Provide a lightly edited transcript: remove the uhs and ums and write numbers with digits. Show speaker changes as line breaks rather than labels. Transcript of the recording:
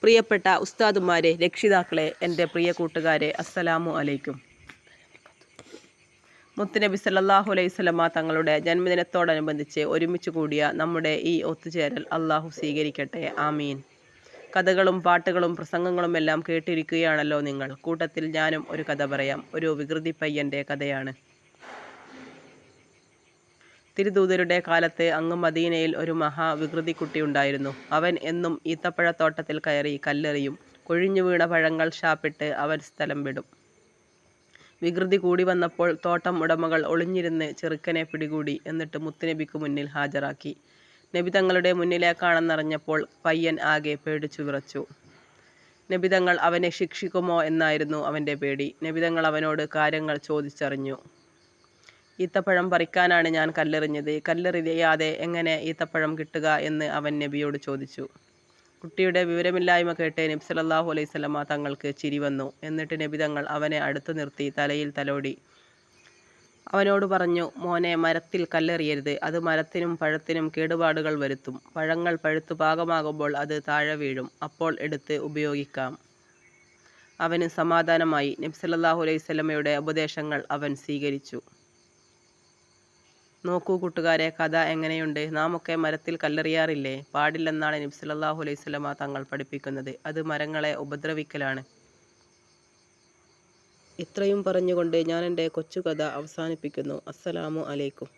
പ്രിയപ്പെട്ട ഉസ്താദുമാരെ, രക്ഷിതാക്കളെ, എൻ്റെ പ്രിയ കൂട്ടുകാരെ, അസ്സലാമു അലൈക്കും. മുത്തുനബി സല്ലല്ലാഹു അലൈഹി വസല്ലമ തങ്ങളുടെ ജന്മദിനത്തോടനുബന്ധിച്ച് ഒരുമിച്ച് കൂടിയ നമ്മുടെ ഈ ഒത്തുചേരൽ അള്ളാഹു സ്വീകരിക്കട്ടെ, ആമീൻ. കഥകളും പാട്ടുകളും പ്രസംഗങ്ങളും എല്ലാം കേട്ടിരിക്കുകയാണല്ലോ നിങ്ങൾ. കൂട്ടത്തിൽ ഞാനും ഒരു കഥ പറയാം. ഒരു വികൃതി പയ്യൻ്റെ കഥയാണ്. തിരുദൂതരുടെ കാലത്ത് അങ്ങ് മദീനയിൽ ഒരു മഹാവികൃതി കുട്ടിയുണ്ടായിരുന്നു. അവൻ എന്നും ഈത്തപ്പഴത്തോട്ടത്തിൽ കയറി കല്ലെറിയും. കൊഴിഞ്ഞു വീണ പഴങ്ങൾ ശാപ്പിട്ട് അവൻ സ്ഥലം വിടും. വികൃതി കൂടി വന്നപ്പോൾ തോട്ടം ഉടമകൾ ഒളിഞ്ഞിരുന്ന് ചെറുക്കനെ പിടികൂടി. എന്നിട്ട് മുത്തുനബിക്ക് മുന്നിൽ ഹാജരാക്കി. നബി തങ്ങളുടെ മുന്നിലേക്കാണെന്നറിഞ്ഞപ്പോൾ പയ്യൻ ആകെ പേടിച്ചു വിറച്ചു. നബിതങ്ങൾ അവനെ ശിക്ഷിക്കുമോ എന്നായിരുന്നു അവൻ്റെ പേടി. നബിതങ്ങൾ അവനോട് കാര്യങ്ങൾ ചോദിച്ചറിഞ്ഞു. ഈത്തപ്പഴം പറിക്കാനാണ് ഞാൻ കല്ലെറിഞ്ഞത്. കല്ലെറിയാതെ എങ്ങനെ ഈത്തപ്പഴം കിട്ടുക എന്ന് അവൻ നബിയോട് ചോദിച്ചു. കുട്ടിയുടെ വിവരമില്ലായ്മ കേട്ട് നബി സല്ലല്ലാഹു അലൈഹി വസല്ലമ തങ്ങൾക്ക് ചിരി വന്നു. എന്നിട്ട് നബിതങ്ങൾ അവനെ അടുത്തു നിർത്തി തലയിൽ തലോടി. അവനോട് പറഞ്ഞു, മോനെ, മരത്തിൽ കല്ലെറിയരുത്. അത് മരത്തിനും പഴത്തിനും കേടുപാടുകൾ വരുത്തും. പഴങ്ങൾ പഴുത്തു പാകമാകുമ്പോൾ അത് താഴെ വീഴും. അപ്പോൾ എടുത്ത് ഉപയോഗിക്കാം. അവന് സമാധാനമായി. നബി സല്ലല്ലാഹു അലൈഹി വസല്ലമയുടെ ഉപദേശങ്ങൾ അവൻ സ്വീകരിച്ചു. നോക്കൂ കൂട്ടുകാരെ, കഥ എങ്ങനെയുണ്ട്? നാമൊക്കെ മരത്തിൽ കല്ലെറിയാറില്ലേ? പാടില്ലെന്നാണ് നബി സല്ലല്ലാഹു അലൈഹി വസല്ലമ തങ്ങൾ പഠിപ്പിക്കുന്നത്. അത് മരങ്ങളെ ഉപദ്രവിക്കലാണ്. ഇത്രയും പറഞ്ഞുകൊണ്ട് ഞാൻ എൻ്റെ കൊച്ചുകഥ അവസാനിപ്പിക്കുന്നു. അസ്സലാമു അലൈക്കും.